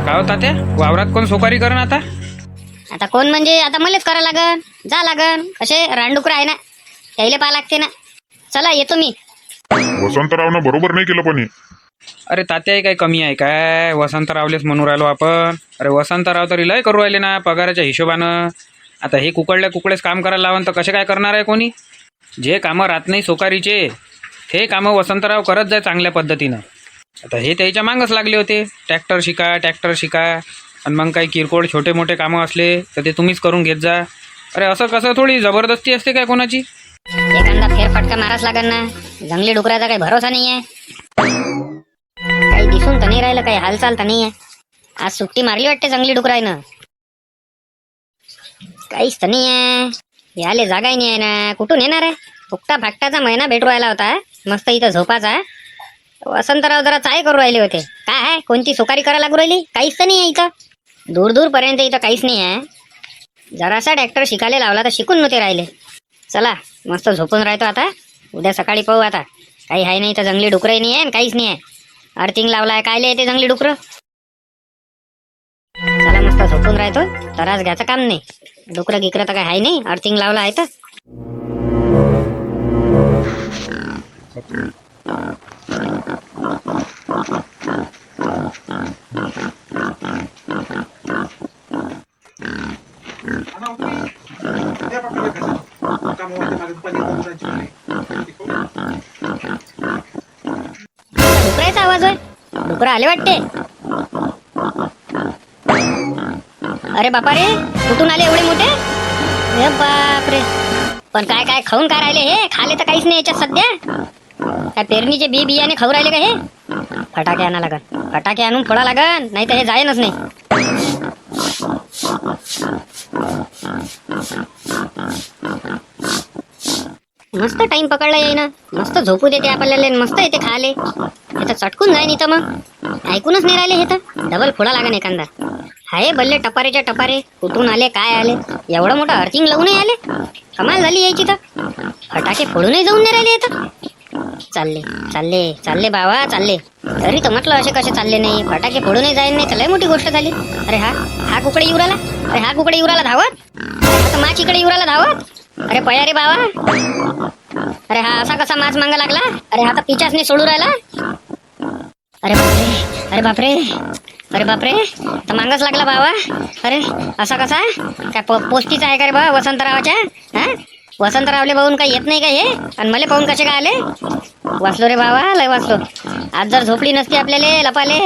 काय होता ते वावरात कोण सोकारी करण आता? आता कोण म्हणजे आता मलाच करा लागन, जा लागन. कसे रानडुकर आहे ना, त्याला पाहा लागते ना. चला येतो मी. वसंतरावनं बरोबर नाही केलं पण हे. अरे तात्या काही कमी आहे काय? वसंतरावलेच म्हणून राहिलो आपण. अरे वसंतराव तरी लय करू राहिले ना पगाराच्या हिशोबानं. आता हे कुकडल्या कुकडेच काम करायला लावून तर कसे काय करणार आहे कोणी? जे कामं राहत नाही सोकारीचे ते कामं वसंतराव करत जाय चांगल्या पद्धतीनं. आता हे त्याच्या मागच लागले होते, ट्रॅक्टर शिका. आणि मग काही किरकोळ छोटे मोठे कामं असले तर ते तुम्हीच करून घेत जा. अरे असं कसं थोडी जबरदस्ती असते काय कोणाची? एखादा फेरफटका माराच लागन ना. जंगली डुकराचा काही भरोसा नाही आहे. काही दिसून तर नाही राहिलं, काही हालचाल तर नाही आहे. आज सुट्टी मारली वाटते जंगली डुकरायनं. काहीच तर नाही आहे. याले जागाही नाही आहे ना. कुठून येणार आहे? फुकटा फाकटाचा महिना भेटू राहिला होता मस्त इथं झोपाचा. वसंतराव जरा चाय करू राहिले होते. काय आहे, कोणती सुकारी करायला लागू राहिली? काहीच तर नाही आहे इथं. दूर पर्यंत इथं काहीच नाही आहे. जरासा ट्रॅक्टर शिकायला लावला तर शिकून नव्हते राहिले. चला मस्त झोपून राहतो आता. उद्या सकाळी पाहू आता. काही आहे नाही तर जंगली डुकरही नाही आहे, काहीच नाही आहे. अर्थिंग लावलाय कायले येते जंगली डुकर. चला मस्त झोपून राहतो, त्रास घ्यायचं काम नाही. डुकरं गिकरं तर काही आहे नाही, अर्थिंग लावला आहे तर. डुकराचा आवाज होय. डुकर आले वाटते. अरे बापा रे, कुठून आले एवढे मोठे? अरे बाप रे. पण काय खाऊन काय राहिले हे? खाले तर काहीच नाही याच्यात सध्या. काय पेरणीचे बियाणे खाऊ राहिले का हे? फटाके आणा लागन, फटाके आणून फोडा लागन, नाही तर हे जायनच नाही. मस्त टाइम पकडला येईना. मस्त झोपू देते आपल्याला, मस्त येते खाले. हे तर चटकून जाईन इथं. मग ऐकूनच नाही राहिले हे तर. डबल फोडा लागन एखादा. हाय बल्ले टपारेच्या टपारे. कुठून आले काय आले? एवढं मोठं अर्थिंग लावूनही आले. कमाल झाली यायची तर. फटाके फोडूनही जाऊन नाही राहिले इथं. चालले बाबा चालले. तरी तर म्हटलं असे कसे चालले नाही. फटाके फोडूनही जाईन नाही तर लय मोठी गोष्ट झाली. अरे हा कुकडे येऊ राहिला. अरे हा कुकडे येऊ राहिला धावत. आता माच इकडे येऊ राहिला धावत. अरे पया रे बाबा. अरे हा असा कसा माच मागा लागला? अरे हा तर पिचाच नाही सोडू राहिला. अरे बापरे. तर मागच लागला बाबा. अरे असा कसा काय? पोस्टीचा आहे का रे बा वसंतरावाच्या? हा वसंतरावले पाहून काही येत नाही का हे? आणि मला पाहून कसे काय आले? वाचलो रे बाबा, लय वाचलो. आज जर झोपली नसती आपल्याला लपाले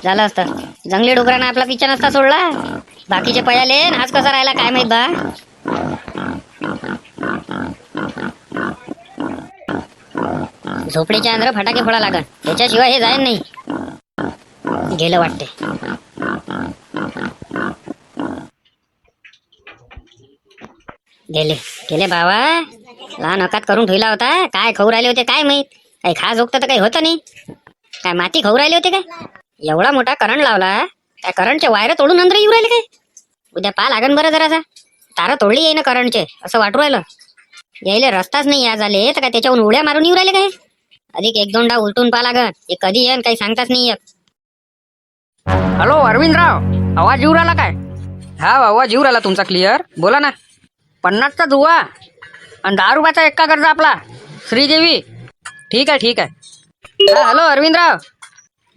झालं असतं. जंगली डुकरानं आपला पिच्छा नसता सोडला. बाकीचे पयाले आज कसा राहिला काय माहित बा. झोपडीच्या अंदर फटाके फोडा लागन, त्याच्याशिवाय हे जायन नाही. गेलं वाटते. गेले बाबा. लहान हकात करून ठेवला होता. काय खाऊ राहिले होते काय माहित. काही खा झोपतं तर काही होतं नाही. काय माती खाऊ राहिले होते काय? एवढा मोठा करंट लावला. काय करंटचे वायर तोडून अंदर येऊ राहिले काय? उद्या पा लागन बरं जरासा. तारा तोडली येईन करंटचे असं वाटू राहिलं. यायले रस्ताच नाही या झाले तर काय त्याच्याहून उड्या मारून येऊ राहिले काय? अधिक एक दोनदा उलटून पा लागन. ते कधी येईन काही सांगताच नाही येत. हॅलो अरविंदराव, आवाज येऊ राहिला काय? हा आवाज येऊ राहिला तुमचा क्लिअर. बोला ना. 50चा जुवा आणि 10 रुपयाचा एक्का कर्जा आपला श्रीदेवी. ठीक आहे. हा हॅलो अरविंदराव,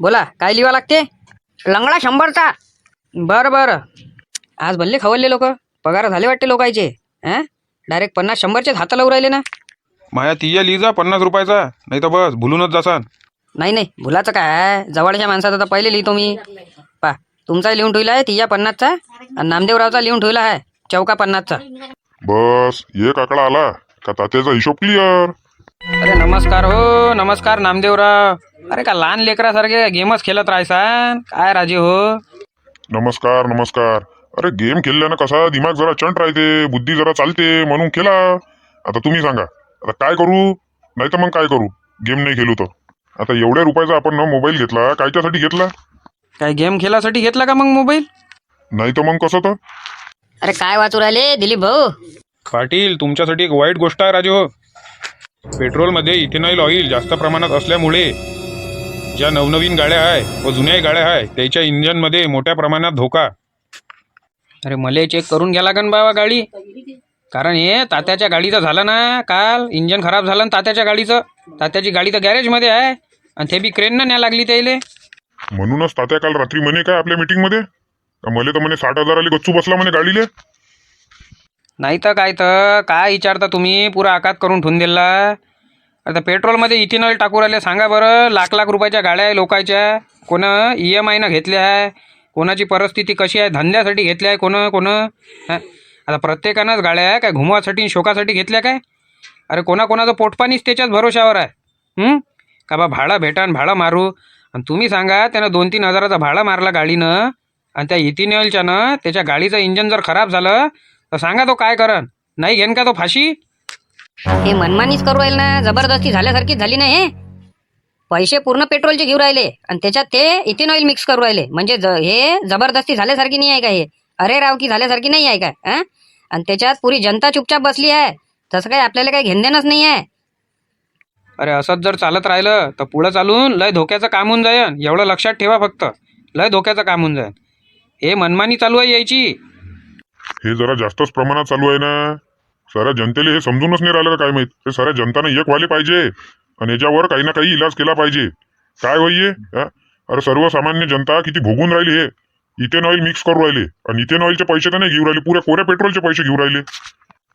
बोला काय लिवा लागते? लंगडा 100चा. बरं. आज भल्ले खवलले लोक. पगार झाले वाटते लोकांचे. डायरेक्ट 50-100चे हात लावून राहिले ना. माया तिया लिजा 50 रुपयाचा, नाही तर बस भुलूनच जासान. नाही भुलाचं काय, जवळच्या माणसाचा तर पहिले लिहितो मी. पा तुमचा लिहून ठेवला आहे तिया 50चा आणि नामदेवरावचा लिहून ठेवला आहे चौका 50चा. बस एक आकडा आला का तात्याचा हिशोब क्लिअर. अरे नमस्कार नामदेवराव. अरे का लहान लेकरासारखे गेमच खेळत राहायसान काय राजे हो? नमस्कार. अरे गेम खेळल्यानं कसा दिमाग जरा चंट राहते, बुद्धी जरा चालते म्हणून केला. आता तुम्ही सांगा आता काय करू? नाही तर मग काय करू? गेम नाही खेळू तर. आता एवढ्या रुपयाचा आपण मोबाईल घेतला, कायच्यासाठी घेतला? काय गेम खेळासाठी घेतला का मग मोबाईल? नाही तर मग कसं तर. अरे काय वाचू राहिले दिलीप भाऊ? पाटील तुमच्यासाठी एक वाईट गोष्ट आहे राजे हो. पेट्रोलमध्ये इथेनॉल ऑइल जास्त प्रमाणात असल्यामुळे ज्या नवनवीन गाड्या आहे व जुन्याही गाड्या आहे त्याच्या इंजनमध्ये मोठ्या प्रमाणात धोका. अरे मला चेक करून घ्या लागन बाबा गाडी, कारण हे तात्याच्या गाडीचं झालं ना. काल इंजन खराब झालं ना तात्याच्या गाडीचं. तात्याची गाडी तर गॅरेजमध्ये आहे आणि ते बी क्रेननं न्या लागली त्याले. म्हणूनच तात्या काल रात्री म्हणे काय आपल्या मीटिंगमध्ये, मले तर म्हणे 60,000 गच्चू बसला म्हणे गाडीले. नाही तर काय विचारता तुम्ही, पुरा आकात करून ठेवून दिला. आता पेट्रोलमध्ये इथेनॉल टाकू राहिले. सांगा बरं, लाख लाख रुपयाच्या गाड्या आहे लोकांच्या. कोण EMI घेतल्या आहे, कोणाची परिस्थिती कशी आहे, धंद्यासाठी घेतल्या आहे कोण. आता प्रत्येकानंच गाड्या आहे काय घुमवासाठी शोकासाठी घेतल्या काय? अरे कोणाचं पोटपाणीच त्याच्याच भरोशावर आहे. का बा भाडं भेटान भाडं मारू. आणि तुम्ही सांगा, त्यानं 2-3 हजाराचा भाडं मारला गाडीनं आणि त्या इथेनॉलच्यानं त्याच्या गाडीचं इंजन जर खराब झालं तर सांगा तो काय करन? नाही घेन का तो फाशी? हे मनमानीच करू राहिले ना, जबरदस्ती झाल्यासारखीच झाली ना. हे पैसे पूर्ण पेट्रोलचे घेऊन राहिले आणि त्याच्यात ते इथेनॉल मिक्स करू राहिले. म्हणजे हे जबरदस्ती झाल्यासारखी नाही आहे का? हे अरे रावकी झाल्यासारखी नाही आहे का? आणि त्याच्यात पुरी जनता चुपचाप बसली आहे. तसं काही आपल्याला काही घेणदेणच नाही आहे. अरे असंच जर चालत राहिलं तर पुढं चालून लय धोक्याचं काम होऊन जाईन. एवढं लक्षात ठेवा फक्त, लय धोक्याचं काम होऊन जाईन. हे मनमानी चालू आहे यायची. हे जरा जास्तच प्रमाणात चालू आहे ना. साऱ्या जनतेला हे समजूनच नाही राहिलं का काय माहित. हे साऱ्या जनतानं एक व्हायला पाहिजे आणि याच्यावर काही ना काही इलाज केला पाहिजे. काय होईये? अरे सर्वसामान्य जनता किती भोगून राहिली. हे इथेनॉल मिक्स करू राहिले आणि इथेनॉलचे पैसे तर नाही घेऊ राहिले, पुऱ्या कोऱ्या पेट्रोलचे पैसे घेऊ राहिले.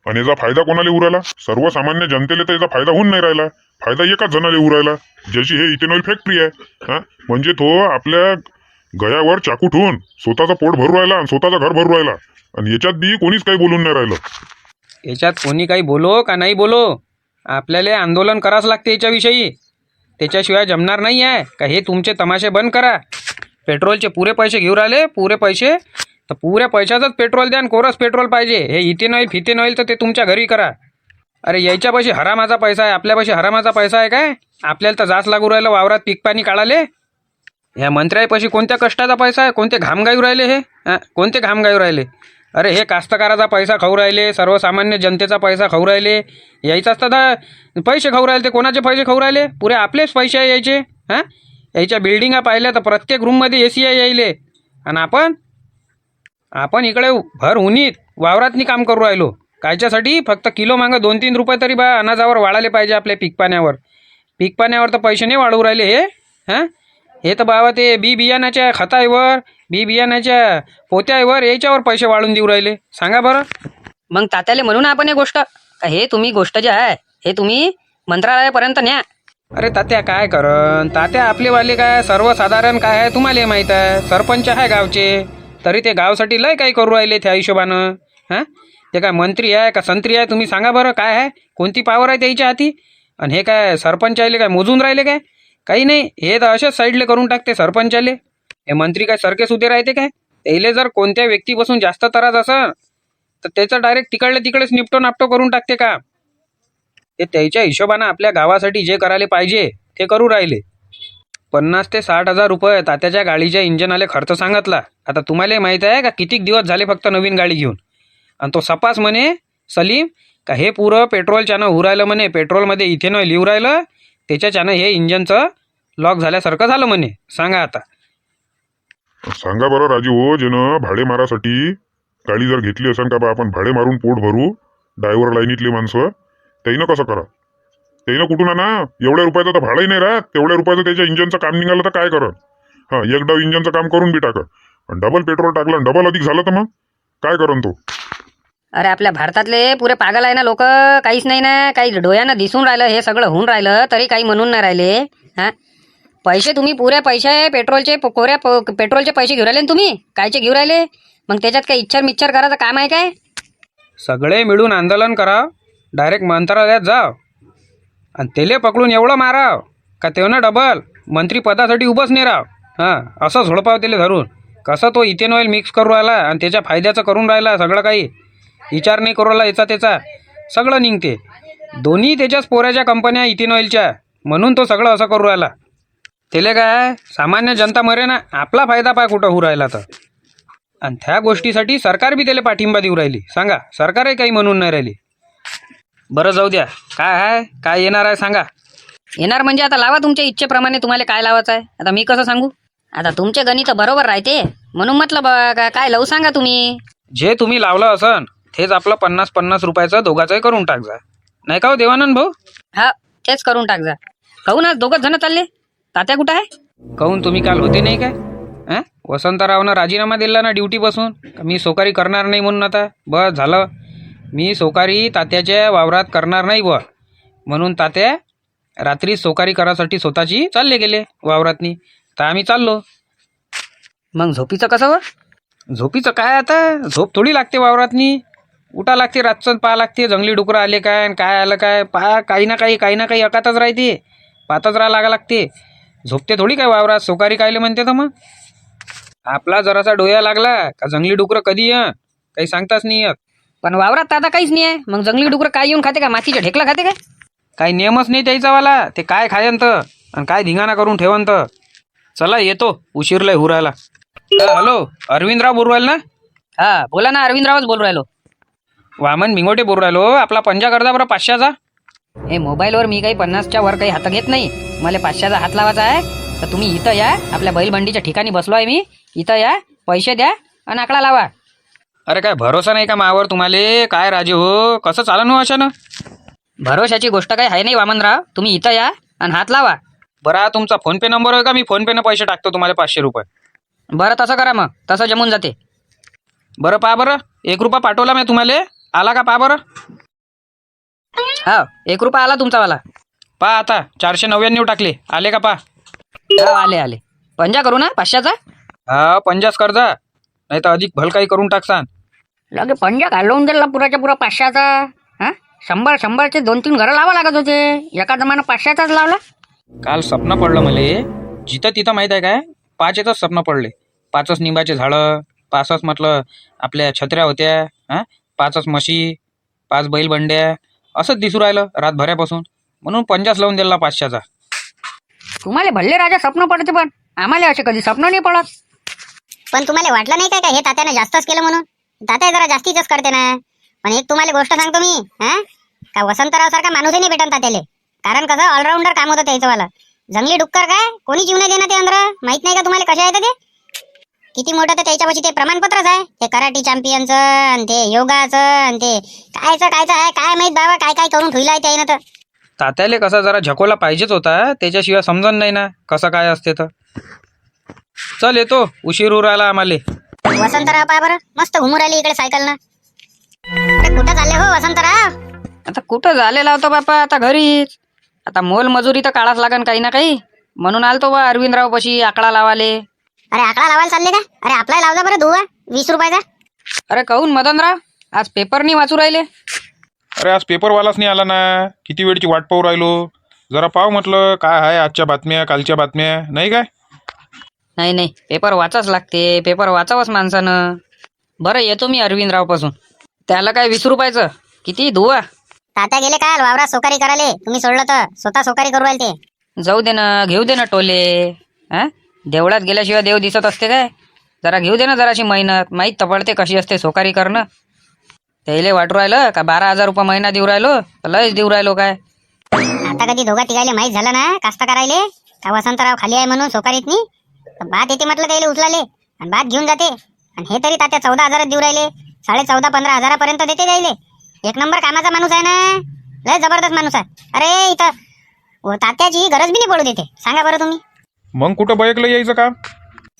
आणि याचा फायदा कोणाला होऊ राहिला? सर्वसामान्य जनतेला तर याचा फायदा होऊन नाही राहिला. फायदा एकाच जणाला होऊ राहिला, ज्याची हे इथेनॉल फॅक्टरी आहे. म्हणजे तो आपल्या गळ्यावर चाकू ठेवून स्वतःचं पोट भरू राहिला आणि स्वतःचं घर भरू राहिला. आणि याच्यात बी कोणीच काही बोलून नाही राहिलं. याच्यात कोणी काही बोलो का नाही बोलो, आपल्याला आंदोलन करावंच लागते याच्याविषयी. त्याच्याशिवाय जमणार नाही आहे का. हे तुमचे तमाशे बंद करा. पेट्रोलचे पुरे पैसे घेऊ राहिले, पुरे पैसे तर पुऱ्या पैशाचंच पेट्रोल द्या आणि कोरस पेट्रोल पाहिजे. हे इथेनॉल फिथेनॉल तर ते तुमच्या घरी करा. अरे याच्यापाशी हरामाचा पैसा आहे, आपल्यापाशी हरामाचा पैसा आहे काय? आपल्याला तर जास्त लागू राहिलं वावरात पीक पाणी काढाले. ह्या मंत्र्यापाशी कोणत्या कष्टाचा पैसा आहे? कोणते घाम गायू राहिले हे? कोणते घाम गायू राहिले? अरे हे कास्तकाराचा पैसा खाऊ राहिले, सर्वसामान्य जनतेचा पैसा खाऊ राहिले. यायचाच तर पैसे खाऊ राहिले. ते कोणाचे पैसे खाऊ राहिले? पुरे आपलेच पैसे आहे यायचे. याच्या बिल्डिंगा पाहिल्या तर प्रत्येक रूममध्ये AC आहे यायले. आणि आपण इकडे भर उन्हीत वावरातनी काम करू राहिलो. कायच्यासाठी? फक्त किलो मागं 2-3 रुपये तरी बा अनाजावर वाढाले पाहिजे आपल्या पीकपाण्यावर. पीकपाण्यावर तर पैसे नाही वाढवू राहिले हे. हे तर बाबा ते बियाण्याच्या खतावर, बियाण्याच्या पोत्यावर याच्यावर पैसे वाढून देऊ राहिले. सांगा बरं. मग तात्याला म्हणून आपण हे गोष्ट का हे तुम्ही गोष्ट जे आहे हे तुम्ही मंत्रालयापर्यंत न्या. अरे तात्या काय करन? तात्या आपलेवाले काय सर्वसाधारण काय आहे तुम्हाला माहीत आहे. सरपंच आहे गावचे, तरी ते गावसाठी लय काही करू राहिले त्या हिशोबानं. ते काय मंत्री आहे का संत्री आहे? तुम्ही सांगा बरं काय आहे, कोणती पावर आहे त्याच्या हाती? आणि हे काय सरपंचाले काय मोजून राहिले काय? काही नाही. हे तर असेच साईडले करून टाकते सरपंचाले. हे मंत्री काय सरकेस उदे राहते काय? त्याले जर कोणत्या व्यक्तीपासून जास्त त्रास असेल तर त्याचं डायरेक्ट तिकडेच निपटो नापटो करून टाकते का. ते त्याच्या हिशोबानं आपल्या गावासाठी जे करायला पाहिजे ते करू राहिले. 50 ते 60 हजार रुपये तात्याच्या गाडीच्या इंजनाले खर्च सांगितला. आता तुम्हाला माहीत आहे का किती दिवस झाले फक्त नवीन गाडी घेऊन. आणि तो सपास म्हणे सलीम का हे पुरं पेट्रोलच्यानं होऊ राहिलं म्हणे, पेट्रोलमध्ये इथेनॉल येऊ राहिलं, त्याच्याच्यानं हे इंजनचं लॉक झाल्यासारखं झालं म्हणे. सांगा आता. सांगा बरं राजू हो, ज्यानं भाडे मारासाठी गाडी जर घेतली असेल का बा आपण भाडे मारून पोट भरू, ड्रायव्हर लाईनीतले माणसं, त्याईनं कसं करा? त्याईनं कुठून आणा? एवढ्या रुपयाचं तर भाडंही नाही राहत. तेवढ्या रुपयाचं त्याच्या इंजनचं काम निघालं तर काय करन? एक डाव इंजनचं काम करून बी टाकन, डबल पेट्रोल टाकलं, डबल अधिक झालं तर मग काय करन तो? अरे आपल्या भारतातले पुरे पागल आहे ना लोक. काहीच नाही ना, काही डोळ्यानं दिसून राहिलं हे सगळं होऊन राहिलं तरी काही म्हणून नाही राहिले. पैसे तुम्ही पुरे पैसे पेट्रोलचे पेट्रोलचे पैसे घेऊ राहिले ना तुम्ही. कायचे घेऊ राहिले? मग त्याच्यात काही इच्छर मिच्छर करायचं काम आहे काय? सगळे मिळून आंदोलन कराव, डायरेक्ट मंत्रालयात जाव आणि तेले पकडून एवढं माराव का तेवढं डबल मंत्रीपदासाठी उभंच नाही राव. असं झोडपाव त्याला धरून. कसं तो इथेनॉल मिक्स करू राहिला आणि त्याच्या फायद्याचं करून राहिला. सगळं काही विचार नाही करू राहिला याचा त्याचा. सगळं निघते. दोन्ही त्याच्याच पोऱ्याच्या कंपन्या इथेनॉलच्या, म्हणून तो सगळं असं करू राहिला. त्याला काय सामान्य जनता मरे ना, आपला फायदा पाय कुठं होऊ राहिला तर. आणि त्या गोष्टीसाठी सरकार बी त्याला पाठिंबा देऊ राहिली. सांगा, सरकारही काही म्हणून नाही राहिली. बरं जाऊ द्या. काय आहे काय येणार आहे सांगा. येणार म्हणजे आता लावा तुमच्या इच्छेप्रमाणे, तुम्हाला काय लावायचं आहे आता मी कसं सांगू. आता तुमचे गणित बरोबर राहते म्हणून म्हटलं काय लावू सांगा तुम्ही. जे तुम्ही लावलं असन तेच आपलं 50-50 रुपयाचं दोघाचंही करून टाकजा, नाही का हो देवानंद भाऊ? हा तेच करून टाक जा. कहून आज दोघंच जण चालले, तात्या कुठं आहे? काहून तुम्ही काल होते नाही काय? वसंतरावनं राजीनामा दिला ना ड्युटी बसून, मी सोकारी करणार नाही म्हणून. आता बस झालं, मी सोकारी तात्याच्या वावरात करणार नाही बुवा म्हणून तात्या रात्री सोकारी करासाठी स्वतःची चालले गेले वावरातनी. तर आम्ही चाललो. मग झोपीचं कसं व? झोपीचं काय आता, झोप थोडी लागते वावरातनी. उठा लागते रातचं, पहा लागते जंगली डुकरं आले काय आणि काय आलं काय, पहा काही ना काही एकातच राहते, पातच राहा लागा लागते. झोपते थोडी काय वावरात, सोकारी कायले म्हणते तर मग. आपला जरासा डोया लागला का जंगली डुकरं कधी ये काही सांगताच नाही येत. पण वावरात तर आता काहीच नाही आहे, मग जंगली डुकर काय येऊन खाते का, मातीच्या ढेकला खाते काय? काही नियमच नाही त्याचावाला, ते काय खायंत आणि काय धिंगाणा करून ठेवंत. चला येतो, उशीर लय हुरायला. हॅलो, अरविंदराव बोलू राहिले ना? हा बोला ना, अरविंदरावच बोलू राहिलो. वामन भिंगोटे बोलू राहिलो. आपला पंजा करता बरं 500चा. हे मोबाईलवर मी काही 50च्या वर काही हात घेत नाही, मला 500चा हात लावायचा आहे. तर तुम्ही इथं या, आपल्या बैलबंडीच्या ठिकाणी बसलो आहे मी, इथं या, पैसे द्या आणि आकडा लावा. अरे काय भरोसा नाही का मावर तुम्हाला? काय राजे हो, कसं चालन हो अशानं? भरोशाची गोष्ट काही आहे नाही वामनराव, तुम्ही इथं या आणि हात लावा. बरं हा तुमचा फोनपे नंबर आहे का? मी फोनपेनं पैसे टाकतो तुम्हाला 500 रुपये. बरं तसं करा, मग तसं जमून जाते. बरं पहा बरं, 1 रुपया पाठवला मी तुम्हाला, आला का पहा बरं. हा 1 रुपया आला तुमचावाला. पहा आता 499 टाकले, आले का पहा. हा आले. पंजा करू ना 500चा? हा 50 कर्जा, नाही तर अधिक भल काही करून टाकसान. लगे पंजा घालवून दिला पुराच्या पुरा 500चा. हा 100चे 2-3 घरं लावा लागत होते, एका जमाना 500चाच लावला. काल स्वप्न पडलं मले, जिथं तिथं माहीत आहे काय, 5च स्वप्न पडले. 5च निंबाचे झाडं, 5च म्हटलं आपल्या छत्र्या होत्या, 5च म्हशी, 5 बैलबंड्या, असंच दिसू राहिलं रातभरापासून, म्हणून 50 लावून दिला 500चा. तुम्हाला भल्ले राजा स्वप्न पडते, पण आम्हाला असे कधी स्वप्न नाही पडत. पण तुम्हाला वाटलं नाही काय हे तात्याने जास्तच केलं म्हणून? तात्या जरा जास्तीच करते ना. पण एक तुम्हाला गोष्ट सांगतो मी, का वसंतराव सारखा माणूसही नाही भेटन तात्याले. कारण कसं ऑलराऊंडर काम होतं त्याचं. जंगली डुक्कर काय कोणी जीव नाही देणार ते अंदर. माहित नाही का तुम्हाला कशा आहेत ते? किती मोठं तर त्याच्यापाशी ते प्रमाणपत्रच आहे, ते कराटे चॅम्पियनचं आणि ते योगाचं आणि ते कायचं आहे, काय माहित बाबा काय काय करून ठेवलं आहे त्यानं. तर तात्याले कसा जरा झकोला पाहिजेच होता, त्याच्याशिवाय समजन नाही ना कसं काय असते. तर चल येतो, उशीर होऊ राहिला आम्हाला. वसंतराव पहा बरं मस्त घुमू राहिली इकडे सायकलनं. अरे कुठं चालले हो वसंतराव? आता कुठं झालेला होता बापा, आता घरीच. आता मोलमजुरी तर काढाच लागन काही ना काही, म्हणून आलतो बा अरविंदराव पशी आकडा लावाले. अरे आकडा लावायला चालले का? अरे आपला लावजा बरं दुवा 20 रुपयाचा. अरे कहून मदनराव, आज पेपर नाही वाचू राहिले? अरे आज पेपरवालाच नाही आला ना, किती वेळची वाट पाहू राहिलो. जरा पाहू म्हटलं काय आहे आजच्या बातम्या, कालच्या बातम्या, नाही काय? नाही पेपर वाचाच लागते, पेपर वाचावंच माणसानं. बरं येतो मी अरविंदराव पासून. त्याला काय 20 रुपयाचं किती दुवा? तात्या गेले काल वावरात सोकारी करायले, तुम्ही सोडलं तर स्वतः सोकारी करू राहिले ते. जाऊ दे ना, घेऊ दे ना टोले. देवळात गेल्याशिवाय देव दिसत असते काय? जरा घेऊ दे ना जराशी मेहनत, माहीत तर पडते कशी असते सोकारी करणं. त्याला वाटू राहिलं का 12,000 रुपये महिना देऊ राहिलो, लयच देऊ राहिलो काय? आता कधी दोघा तिघायले माहीत झालं ना कास्ता करायले का वसंतराव खाली आहे म्हणून सोकारीत नाही, भात येते म्हटलं त्याला उचलाले आणि भात घेऊन जाते. आणि हे तरी तात्या 14,000 देऊ राहिले, 14,500-15,000 देते जायले. एक नंबर कामाचा माणूस आहे ना, लय जबरदस्त माणूस आहे. अरे इथं तात्याची गरज बी नाही पडू देते, सांगा बरं तुम्ही. मग कुठं बैकला यायचं का?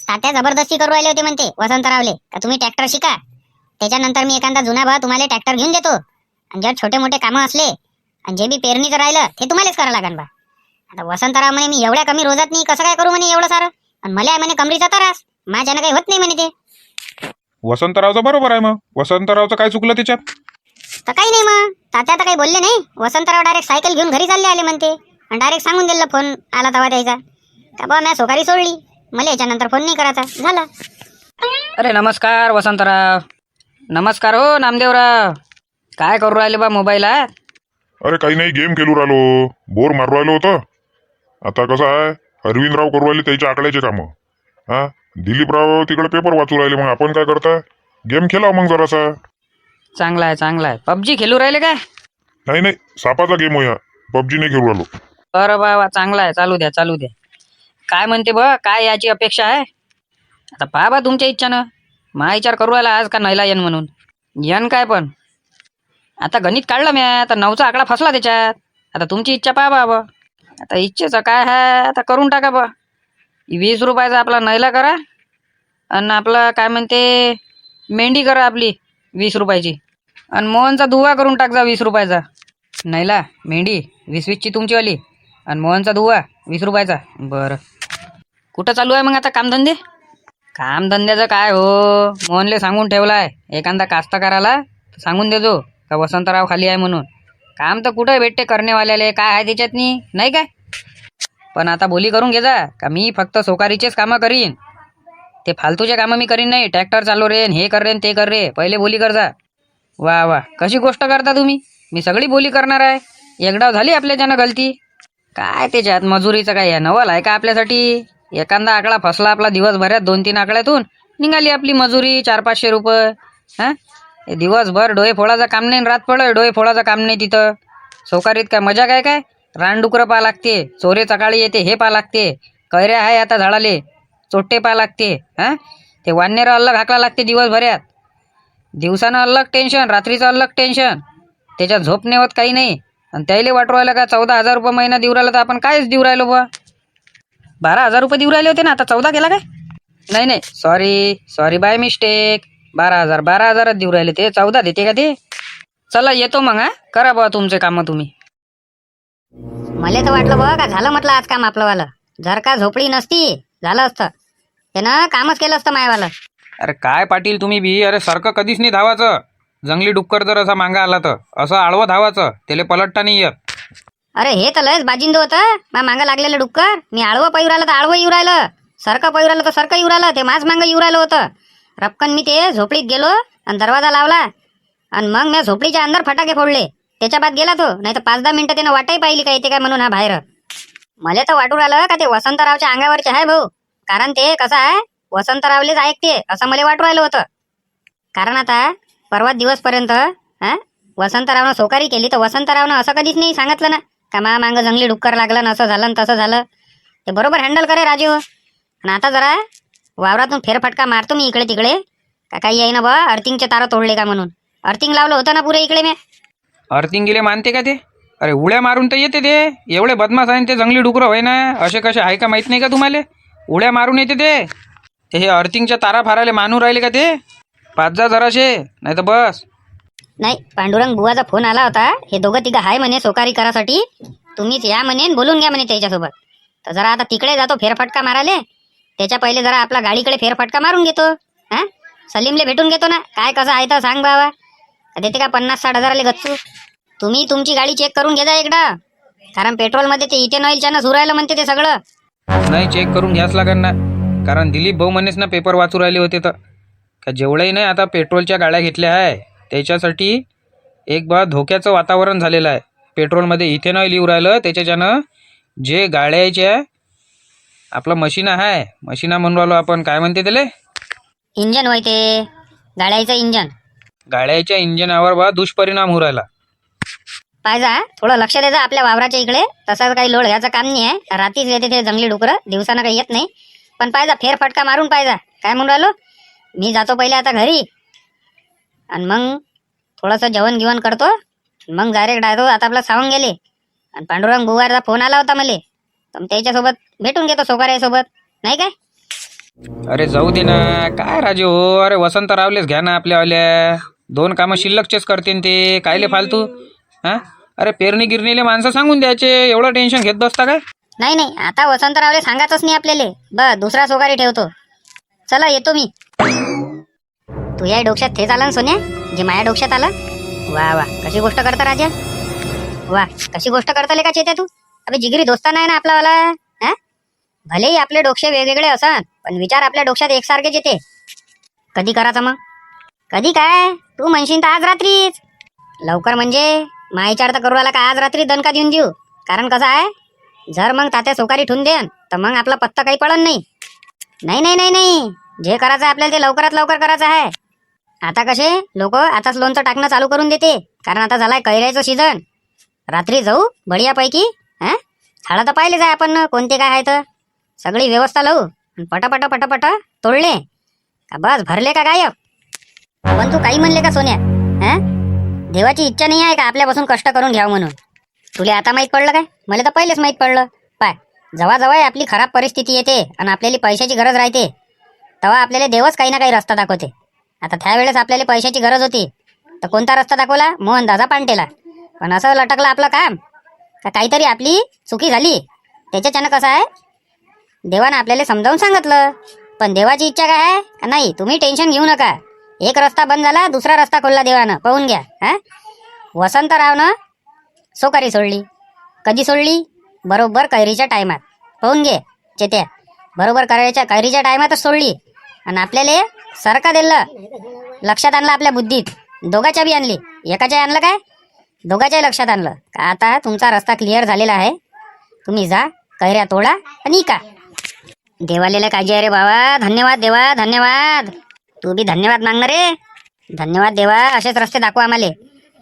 तात्या जबरदस्ती करू राहिले होते म्हणते वसंतरावले का तुम्ही ट्रॅक्टर शिका, त्याच्यानंतर मी एखादा जुना भाव तुम्हाला ट्रॅक्टर घेऊन देतो. आणि जर छोटे मोठे कामं असले आणि जे बी पेरणीचं राहिलं ते तुम्हालाच करावं लागेल बा. आता वसंतराव म्हणे मी एवढ्या कमी रोजात नाही कसं काय करू म्हणे एवढं सारं, आणि मला आहे म्हणे कमरीचा त्रास, माझ्यानं काही होत नाही म्हणे ते. वसंतरावचं बरोबर आहे, मग वसंतरावचं काय चुकलं त्याच्यात? तर काही नाही मग तात्या तर काही बोलले नाही. वसंतराव डायरेक्ट सायकल घेऊन घरी चालले आले म्हणते आणि डायरेक्ट सांगून दिलं फोन आला तेव्हा द्यायचा का बा मी सोकारी सोडली, मला याच्यानंतर फोन नाही करायचा झाला. अरे नमस्कार वसंतराव. नमस्कार हो नामदेवराव. काय करू राहिले बा मोबाईलात? अरे काही नाही, गेम खेळू राहिलो, बोर मारू राहिलो होतं. आता कसं आहे, अरविंदराव करू राहिले त्याच्या आकड्याचे कामं, दिलीपराव तिकडे पेपर वाचू राहिले, मग आपण काय करता, गेम खेळा मग जरासा. चांगला आहे. पबजी खेळू राहिले काय? नाही सापाचा गेम होया, पबजी नाही खेळू राहिलो. बरं बाबा, चांगला आहे, चालू द्या चालू द्या. काय म्हणते बा, काय याची अपेक्षा आहे? आता पहा बा तुमच्या इच्छानं. मा विचार करू राहिला आज का नैला येन म्हणून. येन काय पण आता गणित काढलं म्या, आता 9चा आकडा फसला त्याच्यात. आता तुमची इच्छा पहा बाबा. आता इच्छेचं काय आहे, आता करून टाका बा. 20 रुपयाचा आपला नैला करा आणि आपला काय म्हणते मेंढी करा आपली 20 रुपयाची. आणि मोहनचा दुवा करून टाकजा 20 रुपयाचा. नैला मेंढी 20-20ची तुमचीवाली आणि मोहनचा दुवा 20 रुपयाचा. बरं, कुठं चालू आहे मग आता कामधंदे? कामधंद्याचं काय हो, मोहनले सांगून ठेवलाय एखादा कास्तकाराला सांगून देजो का वसंतराव खाली आहे म्हणून. काम तर कुठं भेटते करणेवाल्याले, काय आहे त्याच्यात नाही काय. पण आता बोली करून घे जा का मी फक्त सोकारीचेच कामं करीन, ते फालतूचे कामं मी करीन नाही. ट्रॅक्टर चालू रे, हे कर रे ते कर रे, पहिले बोली कर जा. वा वा, कशी गोष्ट करता तुम्ही. मी सगळी बोली करणार आहे. एकदा झाली आपल्याच्यानं गलती. काय त्याच्यात मजुरीचं काय आहे, नवल आहे का आपल्यासाठी. एखादा आकडा फसला आपला दिवसभरात, 2-3 आकड्यातून निघाली आपली मजुरी 400-500 रुपये. हां, दिवसभर डोळे फोडायचं काम नाही, रात पडलं डोळे फोडायचं काम नाही. तिथं सोकारीत काय मजा काय रानडुकरं पा लागते, चोरे चकाळी येते हे पा लागते, कैऱ्या आहे आता झाडाले चोट्टे पा लागते. हां, ते वानेरं अलग हाकला लागते दिवसभरात. दिवसानं अलग टेन्शन, रात्रीचं अलग टेन्शन, त्याच्यात झोप नाही होत काही नाही. आणि त्याला वाटू राहिलं का 14,000 रुपये महिना देऊ राहिलं, तर आपण कायच देऊ राहिलो बा. 12,000 रुपये देऊ राहिले होते ना, आता 14 केला काय? नाही सॉरी बाय मिस्टेक. 12,000 देऊ राहिले, ते 14 देते का ते. चला येतो मग. हा, करा बा तुमचे कामं तुम्ही. मला तर वाटलं बघ का झालं म्हटलं आज काम आपलंवालं. जर का झोपडी नसती झालं असतं, त्यानं कामच केलं असतं मायवालं. अरे काय पाटील तुम्ही बी, अरे सारखं कधीच नाही धावाचं. जंगली डुक्कर जर असा मागा आला तर असं आळवं धावाचं, त्याला पलटता नाही येत. अरे हे तर लयच बाजिंद होतं. मा मागं लागलेलं डुक्कर, मी आळवं पायू राहिलं तर आळवं येऊ राहिलं, सरकं पायू राहिलं तर सरकं येऊ राहिलं, ते माझ मागं येऊ राहिलं होतं. रपकन मी ते झोपडीत गेलो आणि दरवाजा लावला आणि मग मी झोपडीच्या अंदर फटाके फोडले. त्याच्या बाद गेला तो, नाही तर 5-10 मिनिटं त्यानं वाटाही पाहिली काय ते काय म्हणून हा बाहेर. मला तर वाटू राहिलं का ते वसंतरावच्या अंगावरचे आहे भाऊ. कारण ते कसं आहे, वसंतरावलेच ऐकते असं मला वाटू राहिलं होतं. कारण आता परवा दिवसपर्यंत वसंतरावनं सोकारी केली, तर वसंतरावनं असं कधीच नाही सांगितलं ना का मा मागं जंगली डुक्कर लागलं ना, असं झालं ना तसं झालं. ते बरोबर हँडल करे राजीव. आणि आता जरा वावरातून फेरफटका मारतो मी इकडे तिकडे का काही आहे ना बा, अर्थिंगचे तारं तोडले का म्हणून. अर्थिंग लावलं होतं ना पुरे इकडे मी. अर्थिंग गेले मानते का ते? अरे उड्या मारून तर येते ते. एवढे बदमाश आहे ते जंगली डुकरं होय ना, असे कसे आहे का माहित नाही का तुम्हाला. उड्या मारून येते ते हे अर्थिंगच्या तारा फाराले मानून राहिले का ते. 5 जा जराशे, नाही तर बस. नाही, पांडुरंग बुवाचा फोन आला होता. हे दोघं तिघं आहे म्हणे सोकारी करासाठी, तुम्हीच या म्हणे, बोलून घ्या म्हणे त्याच्यासोबत. तर जरा आता तिकडे जातो फेरफटका माराले. त्याच्या पहिले जरा आपला गाडीकडे फेरफटका मारून घेतो. हा, सलीमले भेटून घेतो ना, काय कसं आहे तर सांग बाबा. देते का 50-60 हजाराले गच्चू. तुम्ही तुमची गाडी चेक करून घे जा एकदा, कारण पेट्रोलमध्ये ते इथेनॉइलच्यानं सुरायला म्हणते ते सगळं. नाही, चेक करून घ्याच लागेल ना, कारण दिलीप भाऊ म्हणेच ना पेपर वाचू राहिले होते तर का जेवढंही नाही आता पेट्रोलच्या गाड्या घेतल्या आहे त्याच्यासाठी एक बा धोक्याचं वातावरण झालेलं आहे. पेट्रोलमध्ये इथेनॉइल येऊ राहिलं, त्याच्यानं जे गाड्याच्या आपलं मशीन आहे, मशीना म्हणून राहिलो आपण, काय म्हणते त्याला, इंजन होय ते गाड्याचं इंजन. गाड्याच्या इंजनावर बा दुष्परिणाम होऊ राहिला. पाहिजा थोडं लक्ष द्यायचं आपल्या वावराच्या इकडे. तसं काही लोड घ्यायचं काम नाही आहे. रात्रीच येते ते जंगली डुकरं, दिवसानं काही येत नाही. पण पाहिजा फेरफटका मारून पाहिजा. काय म्हणून राहिलो, मी जातो पहिले आता घरी आणि मग थोडंसं जेवण गिवण करतो, मग डायरेक्ट जातो. आता आपला सावंग गेले आणि पांडुरंग बुवाचा फोन आला होता मला, तर त्याच्यासोबत भेटून घेतो सोबत, नाही काय. अरे जाऊ दे ना, काय राजे हो. अरे वसंतरावलेच घ्या ना आपल्यावाल्या. 2 कामं शिल्लकचेच करते ते, कायले फालतू. हां, अरे पेरणी गिरणीले माणसं सांगून द्यायचे, एवढं टेन्शन घेत बसता काय. नाही, आता वसंतरावले सांगायचंच नाही आपल्याला. बस दुसरा सोकारी ठेवतो. चला येतो मी. तुझ्या डोक्यात तेच आलं ना सोन्या, जे माझ्या डोक्यात आलं. वा कशी गोष्ट करता राजा, वा कशी गोष्ट करता का चेत्या तू. अबे जिगरी दोस्ता नाही ना आपलावाला. हा, भलेही आपले डोके वेगवेगळे असतात, पण विचार आपल्या डोक्यात एकसारखेच येते. कधी करायचं मग, कधी काय तू म्हणशील तर आज रात्रीच. लवकर म्हणजे मा विचार तर करू आला का आज रात्री दणका देऊन देऊ. कारण कसं आहे, जर मग तात्या सोकारी ठेवून देन तर मग आपला पत्ता काही पडन नाही. नाही, जे करायचं आहे आपल्याला ते लवकरात लवकर करायचं आहे. आता कसे लोक आताच लोणचं टाकणं चालू करून देते, कारण आता झालाय कैऱ्याचं सीझन. रात्री जाऊ बढियापैकी झाडं तर पाहिलेच आहे आपण कोणते काय आहे तर सगळी व्यवस्था लावू आणि पटापट पटापट तोडले का बस भरले का गायब. पण तू काही म्हणले का सोन्या? हा, देवाची इच्छा नाही आहे का आपल्यापासून कष्ट करून घ्यावं म्हणून? तुला आता माहित पडलं काय? मला तर पहिलेच माहित पडलं. पाय, जेव्हा आपली खराब परिस्थिती येते आणि आपल्याला पैशाची गरज राहते तेव्हा आपल्याला देवच काही ना काही रस्ता दाखवते. आता त्यावेळेस आपल्याला पैशाची गरज होती तर कोणता रस्ता दाखवला? मोहनदादा पांटेला. पण असं लटकलं आपलं काम का काहीतरी आपली चुकी झाली. त्याच्याच्यानं कसं आहे, देवानं आपल्याला समजावून सांगितलं. पण देवाची इच्छा काय आहे का नाही? तुम्ही टेन्शन घेऊ नका. एक रस्ता बंद झाला, दुसरा रस्ता खोलला देवानं. पाहून घ्या. हा, वसंतरावनं सोकारी सोडली. कधी सोडली? बरोबर कैरीच्या टायमात. पाहून घे चेत्या, बरोबर कैरीच्या टायमातच सोडली. आणि आपल्याला सरका दिलं, लक्षात आणलं आपल्या बुद्धीत. दोघाच्या बी आणली, एकाच्या आणलं काय? दोघाच्याही लक्षात आणलं का आता तुमचा रस्ता क्लिअर झालेला आहे. तुम्ही जा, कैऱ्या तोडा आणि का देवालेला काळजी आहे रे बाबा. धन्यवाद देवा, धन्यवाद. तू बी धन्यवाद मागणार रे. धन्यवाद देवा, असेच रस्ते दाखवा आम्हाला.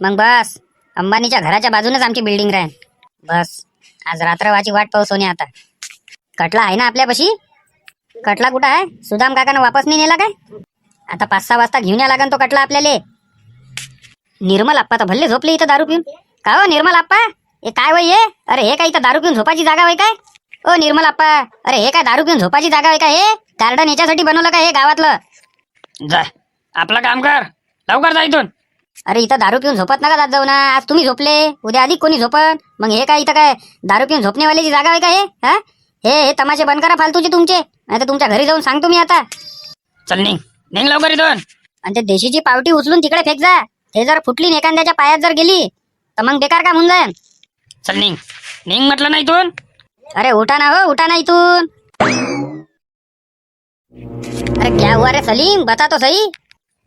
मग बस अंबानीच्या घराच्या बाजूनच आमची बिल्डिंग राहील. बस आज रात्रवाची वाट पाहू सोन्या. आता कटला आहे ना आपल्यापाशी? कटला कुठं आहे? सुदाम काकानं वापस नाही नेला काय? आता 5-6 वाजता घेऊन या लागन तो कटला आपल्याला. निर्मल आप्पा तर भल्ले झोपले इथं दारू पिऊन. का हो निर्मल आप्पा, हे काय वय हे? अरे हे काय इथं दारू पिऊन झोपाची जागा होय काय? ओ निर्मल आप्पा, अरे हे काय दारू पिऊन झोपाची जागा होय का? हे गार्डन याच्यासाठी बनवलं का हे गावातलं? जा, आपलं काम कर, लवकर जा इथून. अरे इथं दारू पिऊन झोपत नका जात जाऊ ना. आज तुम्ही झोपले, उद्या अधिक कोणी झोपन. मग हे काय इथं काय दारू पिऊन झोपणेवाल्याची जागा आहे का हे? हा, हे तमाशे बंद करा फालतूचे तुमचे, नाही तर तुमच्या घरी जाऊन सांगतो मी आता. चल निघ, निघ लवकर इथून. आणि ते देशीची पावटी उचलून तिकडे फेक जा. हे जर फुटली न एखाद्याच्या पायात जर गेली तर मग बेकार काम होऊन जाईल. चल निघ, निघ म्हटलं नाही इथून. अरे उठा ना हो, उठा ना इथून. अरे क्या हुआ रे सलीम, बता तो सही.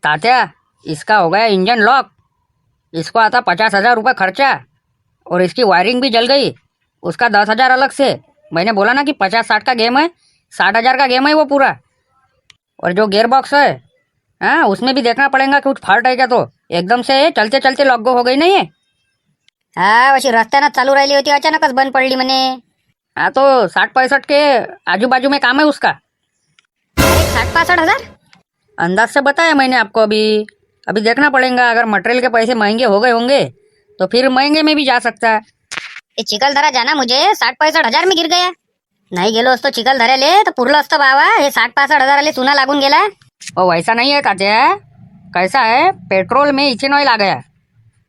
तात्या, इसका हो गया इंजन लॉक. इसको आता 50,000 रुपये खर्चा और इसकी वायरिंग भी जल गई. उसका 10,000 अलग से. मैंने बोला ना कि 50-60 का गेम है, 60,000 का गेम है वो पूरा. और जो गियर बॉक्स है, हाँ, उसमें भी देखना पड़ेगा कुछ फॉल्ट है क्या. तो एकदम से चलते चलते लॉक गो हो गई नहीं है. हा, अशी रस्त्यानं चालू राहिली होती, अचानकच बंद पडली म्हणे. हाँ, तो 60-65 के आजू बाजू में काम है उसका. 60-65,000? अंदाज से बताया मैंने आपको. अभी देखना पड़ेगा. अगर मटेरियल के पैसे महंगे हो गए होंगे तो फिर महंगे में भी जा सकता है. ये चिखलदरा जाना मुझे 60-65,000 में गिर गया. नाही गेलो असतो चिखलदऱ्याले तर पुरलं असतं बाबा. हे 60-65,000 चुना लागून गेला. वो वैसा नहीं है तात्या. कैसा है, पेट्रोल में इथेनॉल आ गया.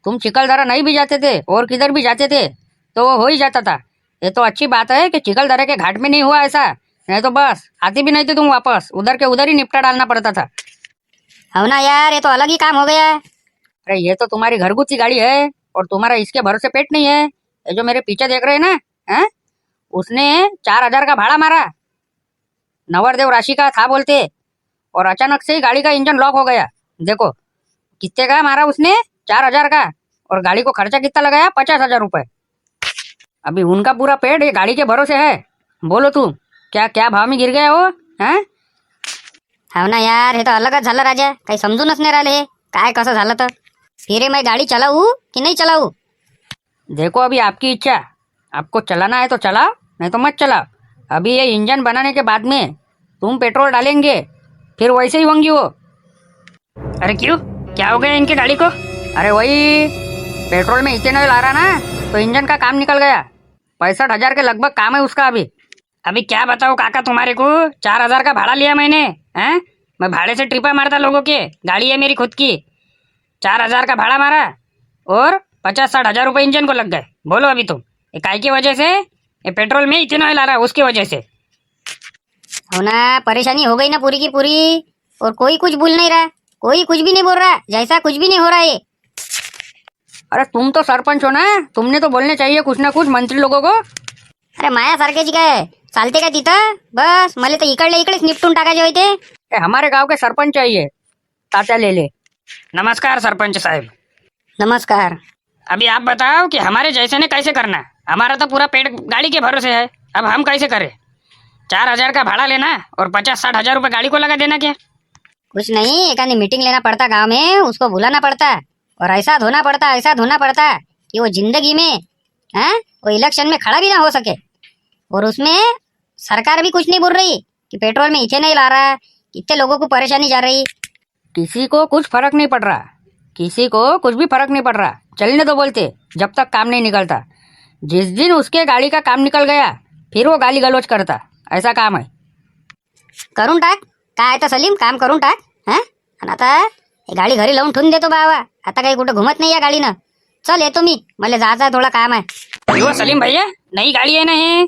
तुम चिखलदरा नहीं भी जाते थे और किधर भी जाते थे तो वो हो ही जाता था. ये तो अच्छी बात है कि चिखलदरा के घाट में नहीं हुआ ऐसा. नहीं तो बस आती भी नहीं थे तुम वापस. उधर के उधर ही निपटा डालना पड़ता था. हो ना यार, ये तो अलग ही काम हो गया. अरे ये तो तुम्हारी घरगुती गाड़ी है और तुम्हारा इसके भरोसे पेट नहीं है. ये जो मेरे पीछे देख रहे हैं ना, हैं, उसने 4,000 का भाड़ा मारा. नवरदेव राशि का था बोलते, और अचानक से ही गाड़ी का इंजन लॉक हो गया. देखो कितने का मारा उसने, 4,000 का. और गाड़ी को खर्चा कितना लगाया, 50,000 रुपए. अभी उनका पूरा पेट ये गाड़ी के भरोसे है. बोलो तू, क्या क्या भाव में गिर गया हो. हैं, हो ना यार, हे तर अलगच झालं राजा. काही समजूनच नाही राहिले हे काय कसं झालं तर. फिर मैं गाड़ी चलाऊ कि नहीं चलाऊ? देखो अभी आपकी इच्छा. आपको चलाना है तो चलाओ, नहीं तो मत चलाओ. अभी ये इंजन बनाने के बाद में तुम पेट्रोल डालेंगे, फिर वैसे ही होंगी वो. अरे क्यों, क्या हो गया इनकी गाड़ी को? अरे वही पेट्रोल में इथेनॉल आ रहा ना, तो इंजन का काम निकल गया. 65,000 के लगभग काम है उसका. अभी क्या बताओ काका तुम्हारे को. 4,000 का भाड़ा लिया मैंने. हैं, मैं भाड़े से ट्रिपा मारता लोगों के. गाड़ी है मेरी खुद की. 4,000 का भाड़ा मारा और 50-60,000 रुपये इंजन को लग गए. बोलो अभी तुम, ये काय की वजह से? ये पेट्रोल में इथेनॉल आ रहा है उसकी वजह से. हो ना, परेशानी हो गई ना पूरी की पूरी. और कोई कुछ बोल नहीं रहा, कोई कुछ भी नहीं बोल रहा, जैसा कुछ भी नहीं हो रहा है. अरे तुम तो सरपंच हो ना, तुमने तो बोलने चाहिए कुछ ना कुछ मंत्री लोगों को. अरे माया सारख्याची काय चालते का तिथं? बस मला तर इकडेच निपटून टाकायचे होते. ये हमारे गांव के सरपंच चाहिए, तात्या ले. नमस्कार सरपंच साहब. नमस्कार. अभी आप बताओ कि हमारे जैसे ने कैसे करना. हमारा तो पूरा पेट गाड़ी के भरोसे है. अब हम कैसे करें? 4,000 का भाड़ा लेना और 50-60,000 रुपये गाड़ी को लगा देना क्या? कुछ नहीं, एक मीटिंग लेना पड़ता गांव में, उसको बुलाना पड़ता और ऐसा धोना पड़ता कि वो जिंदगी में, हाँ, वो इलेक्शन में खड़ा भी ना हो सके. और उसमें सरकार भी कुछ नहीं बोल रही कि पेट्रोल में इथेनॉल आ रहा, इतने लोगों को परेशानी जा रही। किसी को कुछ फर्क नहीं पड़ रहा, किसी को कुछ भी फर्क नहीं पड़ रहा। चलने तो बोलते जब तक काम नहीं निकलता। जिस दिन उसके गाड़ी का काम निकल गया फिर वो गाली गलौज करता, ऐसा काम है। करून टाक, काय तर सलीम काम करून टाक. हा आणि आता ही गाडी घरी लावून ठेवून देतो बाबा. आता काही कुठं घुमत नाही या गाडीनं. चल येतो मी, मला जायचं आहे, थोडा काम आहे. यो सलीम भैया, नई गाड़ी है ना ये?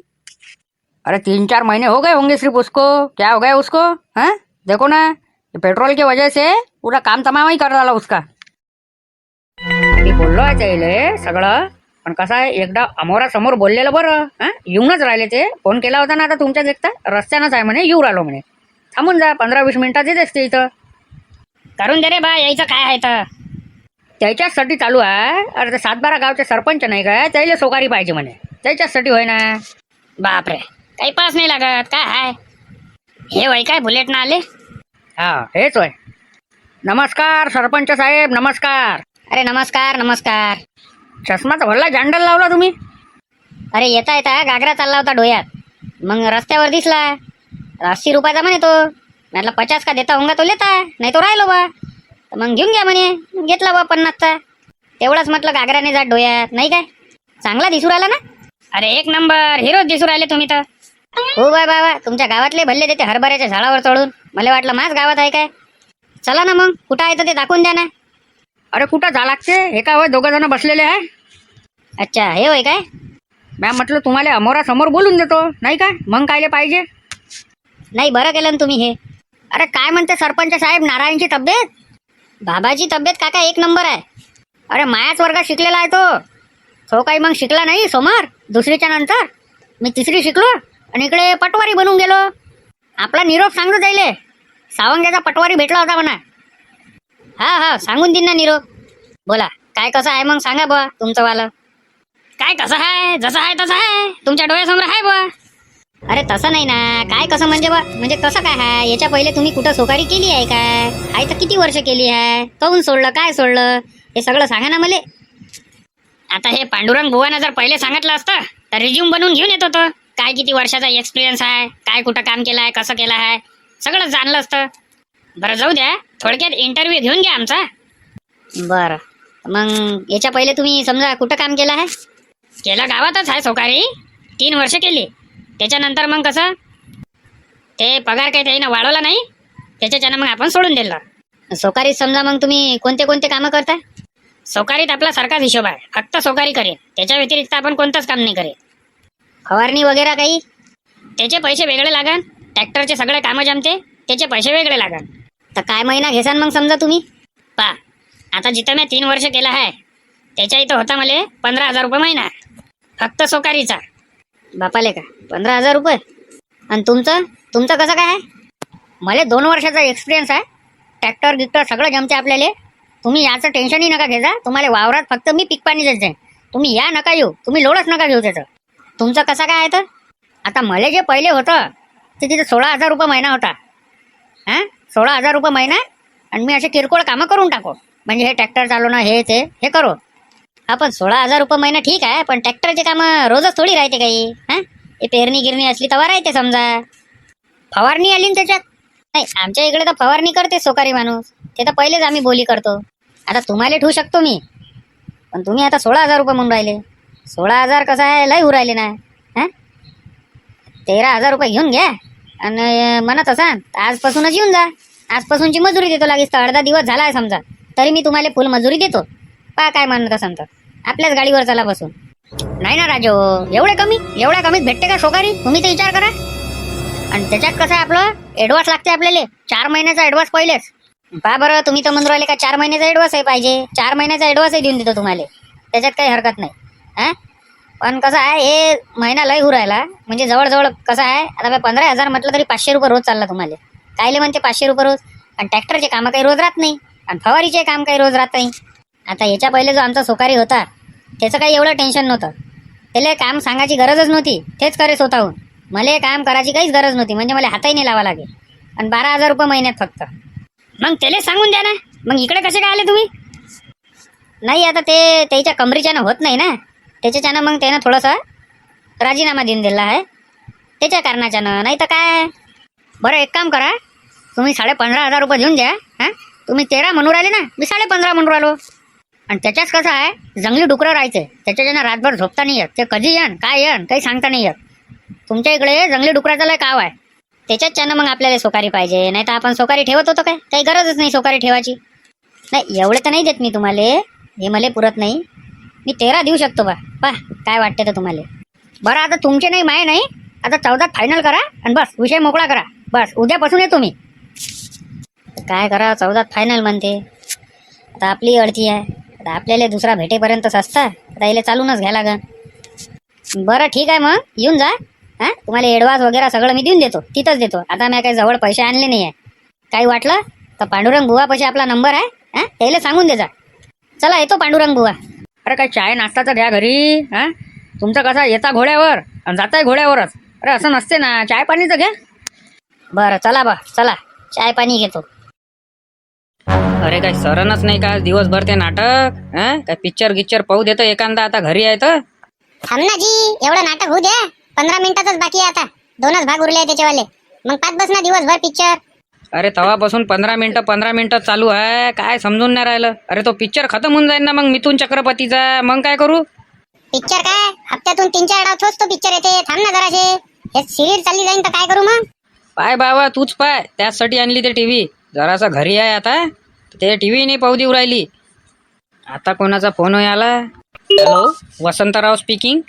अरे 3-4 महीने हो गए होंगे सिर्फ उसको, क्या हो गया उसको? हाँ देखो ना, ये पेट्रोल की वजह से पूरा काम तमाम ही कर डाला उसका. मी बोललो आहे त्याले सगळं, पण कसं आहे एकदा अमोरासमोर बोललेलं बरं. हां येऊनच राहिले ते. फोन केला होता ना आता तुमच्या देखता, रस्त्यानंच आहे म्हणे, येऊ राहिलो म्हणे. थांबून जा, 15-20 मिनिटात येतेच ते इथं. करून दे रे बा, यायचं काय आहे तर. त्याच्याचसाठी चालू आहे. अरे ते 7-12 गावचे सरपंच नाही काय, त्याला सोकारी पाहिजे म्हणे, त्याच्याचसाठी होय ना. बापरे, काही पास नाही लागत काय आहे. हे वय काय बुलेट ना आले. हा हेच होय. नमस्कार सरपंच साहेब, नमस्कार. अरे नमस्कार नमस्कार. चष्माचा भरला जँडल लावला तुम्ही. अरे येता येता गागरा चालला होता डोळ्यात, मग रस्त्यावर दिसला. 80 रुपयाचा म्हणे तो. म्हटलं 50 का देता होंगा तो लेता, नाही तो राहिलो बा. तर मग घेऊन घ्या म्हणे, घेतला बा 50चा. तेवढंच म्हटलं गागराने जात डोळ्यात, नाही काय चांगला दिसू राहिला ना. अरे एक नंबर हिरोच दिसू राहिले तुम्ही तर. हो बाय बाबा, तुमच्या गावातले भल्ले देते हरभऱ्याच्या झाडावर चढून. मला वाटलं माझ गावात आहे काय. चला ना मग, कुठं आहे तर ते दाखवून द्या ना. अरे कुठं जा लागते, हे का होय 2 जण बसलेले आहे. अच्छा हे होय काय. मॅम म्हटलं तुम्हाला अमोरासमोर बोलून देतो, नाही काय मग कायले पाहिजे. नाही बरं केलं ना तुम्ही हे. अरे काय म्हणते सरपंच साहेब, नारायणची तब्येत? बाबाची तब्येत काका एक नंबर आहे. अरे मायाच वर्गात शिकलेला आहे तो काही मग शिकला नाही सोमवार, दुसरीच्या नंतर. मी 3री शिकलो आणि इकडे पटवारी बनून गेलो. आपला निरोप सांगतो जाईले, सावंग्याचा पटवारी भेटला होता म्हणा. हा सांगून देईन ना निरोप. बोला काय कसं आहे मग सांगा बुवा तुमचं वालं. काय कसं आहे, जसं आहे तसं आहे, तुमच्या डोळ्यासमोर आहे बुवा. अरे तसं नाही ना, काय कसं म्हणजे बा, म्हणजे कसं काय आहे. याच्या पहिले तुम्ही कुठं सोकारी केली आहे काय, आहे तर किती वर्ष केली आहे, काहून सोडलं, काय सोडलं, हे सगळं सांगा ना मला. आता हे पांडुरंग बुवानं जर पहिले सांगितलं असतं तर रिझ्यूम बनवून घेऊन येत होतं. काय किती वर्षाचा एक्सपिरियन्स आहे, काय कुठं काम केलं आहे, कसं केलं आहे, सगळं जाणलं असतं. बरं जाऊ द्या, थोडक्यात इंटरव्ह्यू घेऊन घ्या आमचा. बरं मग याच्या पहिले तुम्ही समजा कुठं काम केलं आहे. केलं गावातच आहे सोकारी, 3 वर्ष केली. त्याच्यानंतर मग कसं ते पगार काही त्यानं वाढवला नाही, त्याच्याच्यानं मग आपण सोडून दिलं. सोकारीत समजा मग तुम्ही कोणते कोणते कामं करता. सोकारीत आपला सारखाच हिशोब आहे, फक्त सोकारी करेल, त्याच्या व्यतिरिक्त आपण कोणतंच काम नाही करेल. फवारणी वगैरे काही त्याचे पैसे वेगळे लागन. ट्रॅक्टरचे सगळे कामं जमते, त्याचे पैसे वेगळे लागन. तर काय महिना घेसान मग समजा तुम्ही. पा आता जिथं मी 3 वर्ष केलं आहे त्याच्या इथं होता मला 15,000 रुपये महिना, फक्त सोकारीचा. बापाले का 15,000 रुपये. आणि तुमचं कसं काय आहे. मला 2 वर्षाचा एक्सपिरियन्स आहे, ट्रॅक्टर गिक्टर सगळं जमते आपल्याला. तुम्ही याचं टेन्शनही नका घ्यायचा. तुम्हाला वावरात फक्त मी पीक पाणी देत जाईन, तुम्ही या नका येऊ, तुम्ही लोडच नका घेऊ त्याचं. तुमचं कसं काय आहे तर. आता मला जे पहिले होतं ते तिथे 16,000 रुपये महिना होता. हां 16,000 रुपये महिना, आणि मी असे किरकोळ कामं करून टाको, म्हणजे हे ट्रॅक्टर चालवणं हे करू. आपण 16,000 रुपये महिना ठीक आहे, पण ट्रॅक्टरचे कामं रोजच थोडी राहते काही. हा हे पेरणी गिरणी असली तेव्हा राहते समजा. फवारणी आली ना त्याच्यात. नाही आमच्या इकडे तर फवारणी करते सोकारी माणूस, ते तर पहिलेच आम्ही बोली करतो. आता तुम्हाला ठेवू शकतो मी, पण तुम्ही आता 16,000 रुपये म्हणून राहिले. 16,000 कसं आहे, लय होऊ राहिले ना. हां 13,000 रुपये घेऊन घ्या, आणि म्हणत असाल तर आजपासूनच येऊन जा. आजपासूनची मजुरी देतो, लागेल तर अर्धा दिवस झाला आहे समजा, तरी मी तुम्हाला फुल मजुरी देतो. पा काय म्हणत असाल तर आपल्याच गाडीवर चला बसून. नाही ना राजो, एवढ्या कमीत भेटते का सोकारी, तुम्ही तर विचार करा. आणि त्याच्यात कसं आहे, आपलं ॲडव्हान्स लागते आपल्याला, 4 महिन्याचा ॲडव्हान्स पहिलेच. पा बरं तुम्ही तर म्हणून राहिले का 4 महिन्याचा ॲडव्हान्स आहे पाहिजे. 4 महिन्याचा ॲडव्हान्सही देऊन देतो तुम्हाला, त्याच्यात काही हरकत नाही. हां पण कसं आहे, हे महिना लय होऊ राहिला, म्हणजे जवळजवळ कसं आहे, आता 15,000 म्हटलं तरी 500 रुपये रोज चालला तुम्हाला. कायले म्हणते 500 रुपये रोज. आणि ट्रॅक्टरचे कामं काही रोज राहत नाही, आणि फवारीचे काम काही रोज राहत नाही. आता याच्या पहिले जो आमचा सोकारी होता त्याचं काही एवढं टेन्शन नव्हतं, त्याला काम सांगायची गरजच नव्हती, तेच करे स्वतःहून. मला काम करायची काहीच गरज नव्हती, म्हणजे मला हातही नाही लावा लागेल. आणि 12,000 रुपये महिन्यात फक्त. मग त्याला सांगून द्या ना, मग इकडे कसे काय आले तुम्ही. नाही आता ते त्याच्या कमरीच्यानं होत नाही ना, त्याच्याच्यानं मग त्यानं थोडासा राजीनामा देऊन दिला आहे. त्याच्या कारणाच्यानं, नाही तर काय. बरं एक काम करा, तुम्ही 15,500 रुपये देऊन द्या. हां, तुम्ही 13 म्हणून राहिले ना, मी 15.5 म्हणून राहिलो. आणि त्याच्याच कसं आहे, जंगली डुकरं राहायचे, त्याच्याच्यानं रातभर झोपता नाही येत. ते कधी येण काय येण काही सांगता नाही येत. तुमच्या इकडे जंगली डुकराचं लय काव आहे. त्याच्याच्यानं मग आपल्याला सोकारी पाहिजे, नाही तर आपण सोकारी ठेवत होतो काय, काही गरजच नाही सोकारी ठेवायची. नाही एवढं तर नाही देत मी तुम्हाला, हे मला पुरत नाही. मी 13 देऊ शकतो बा काय वाटतं तर तुम्हाला. बरं आता तुमचे नाही माय नाही, आता 14 फायनल करा आणि बस विषय मोकळा करा. बस उद्यापासून येतो मी. काय करा, 14 फायनल म्हणते. आता आपली अडती आहे, आता आपल्याला दुसरा भेटेपर्यंत सस्ता, आता याला चालूनच घ्या लागन. बरं ठीक आहे, मग येऊन जा. हां, तुम्हाला ॲडव्हान्स वगैरे सगळं मी देऊन देतो, तिथंच देतो. आता मी काही जवळ पैसे आणले नाही आहे. काही वाटलं तर पांडुरंग बुवापाशी आपला नंबर आहे, हां त्याला सांगून दे जा. चला येतो पांडुरंग बुवा. अरे काय चाय नाश्ताचं द्या घरी. हां, तुमचं कसं येता घोड्यावर आणि जाताय घोड्यावरच. अरे असं नसते ना, चाय पाणीचं घ्या. बरं चला बा, चला चाय पाणी घेतो. अरे काय सरणच नाही का दिवसभर ते नाटक. हां, काय पिक्चर गिक्चर पाहू देतं एखादा, आता घरी आहे तर. थांब ना जी, एवढं नाटक होऊ द्या. 15 मिनिटातच बाकी आहे आता, 2च भाग उरले त्याच्यावाले. मग पाच बस ना दिवसभर पिक्चर. अरे तवापासून 15 मिनिटं चालू आहे, काय समजून नाही राहिलं. अरे तो पिक्चर खतम होऊन जाईल ना मग मिथून चक्रवर्तीचा, मग काय करू. पिक्चर काय हप्त्यातून 3-4 डाव तोच तो पिक्चर येते. थांब ना जराशे, हे सिरियल चालली जाईन तर काय करू मग. पाय बाबा तूच पाय, त्याचसाठी आणली ते टीव्ही. जरासा घरी आहे आता, ते टीव्ही नाही पाहू देऊ राहिली. आता कोणाचा फोन होय आला. Hello, Vasantrao speaking.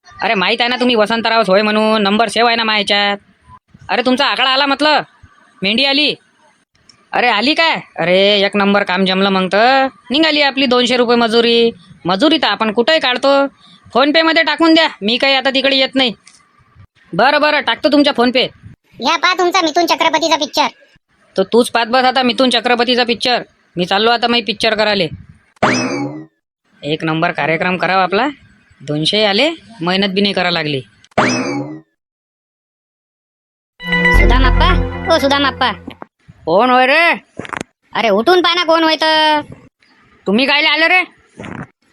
अरे माहीत आहे ना तुम्ही वसंतराव होय म्हणून, नंबर सेव्ह आहे ना माझ्या ह्याच्यात. अरे तुमचा आकडा आला म्हटलं, मेंढी आली. अरे आली काय, अरे एक नंबर काम जमलं. मग तर निघाली आपली 200 रुपये मजुरी. मजुरी तर आपण कुठंही काढतो. फोनपेमध्ये टाकून द्या, मी काही आता तिकडे येत नाही. बरं बरं टाकतो तुमच्या फोनपे. घ्या पहा तुमचा मिथून चक्रवर्तीचा पिक्चर. तो तूच पाहत बस आता मिथून चक्रवर्तीचा पिक्चर. मी चाललो आता मी पिक्चर करायले. एक नंबर कार्यक्रम करावा आपला. 200 आले, मेहनत बी नाही करा लागली. सुदाम अप्पा, ओ सुदाम अप्पा. कोण होय रे. अरे उठून पाना कोण होय तर. तुम्ही कायले आले रे.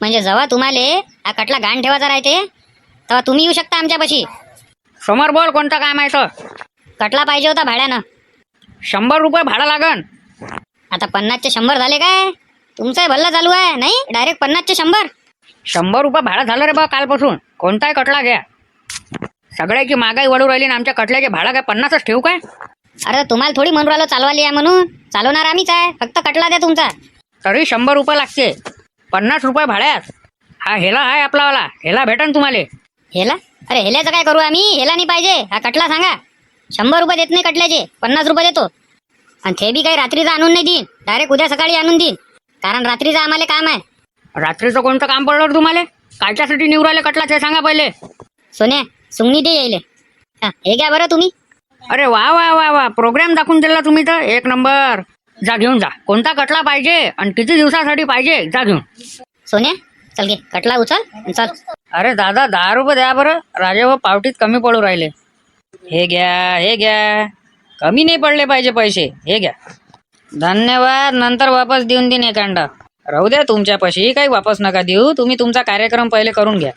म्हणजे जेव्हा तुम्हाला हा कटला गाण ठेवायचा राहते तेव्हा तुम्ही येऊ शकता आमच्यापाशी. समोर बोल कोणतं काम आहे तर. कटला पाहिजे होता भाड्यानं. 100 रुपये भाडं लागन. आता 50चे 100 झाले काय. तुमचंही भल्ला चालू आहे नाही, डायरेक्ट 50चे 100. 100 रुपये भाडं झालं रे बा कालपासून. कोणताही कटला घ्या. सगळ्याची महागाई वाढू राहिली ना, आमच्या कटल्याचे भाडं काय 50च ठेवू काय. अरे तुम्हाला थोडी म्हणून राहिलो चालवाली आहे म्हणून, चालवणार आम्हीच आहे. फक्त कटला द्या तुमचा. तरी 100 रुपये लागते. 50 रुपये भाड्यात. हा हेला आहे आपलावाला, हेला भेटन तुम्हाला. हेला, अरे हेल्याचं काय करू आम्ही. हेला नाही पाहिजे, हा कटला सांगा. 100 रुपये देत नाही कटल्याचे, 50 रुपये देतो. आणि ते बी काही रात्रीचं आणून नाही देईन, डायरेक्ट उद्या सकाळी आणून देईन. कारण रात्रीचं आम्हाला काम आहे. रात्रीचं कोणतं काम पडलं रे तुम्हाला. कायच्यासाठी निवराले कटला ते सांगा पहिले. सोन्या सुंगणी दे यायले. हा हे घ्या बरं तुम्ही. अरे वा वा वा वा, प्रोग्राम दाखवून दिला तुम्ही तर. एक नंबर. जा घेऊन जा, कोणता कटला पाहिजे आणि किती दिवसासाठी पाहिजे जा घेऊन. सोन्या चल घे कटला उचल आणि चल. अरे दादा 10 रुपये द्या बरं. राजेभाऊ पावटीत कमी पडू राहिले. हे घ्या हे घ्या, कमी नाही पडले पाहिजे पैसे. हे घ्या. धन्यवाद. नंतर वापस देऊन देईन एखादा. राहू द्या तुमच्यापाशी, काही वापस नका देऊ. तुम्ही तुमचा कार्यक्रम पहिले करून घ्या.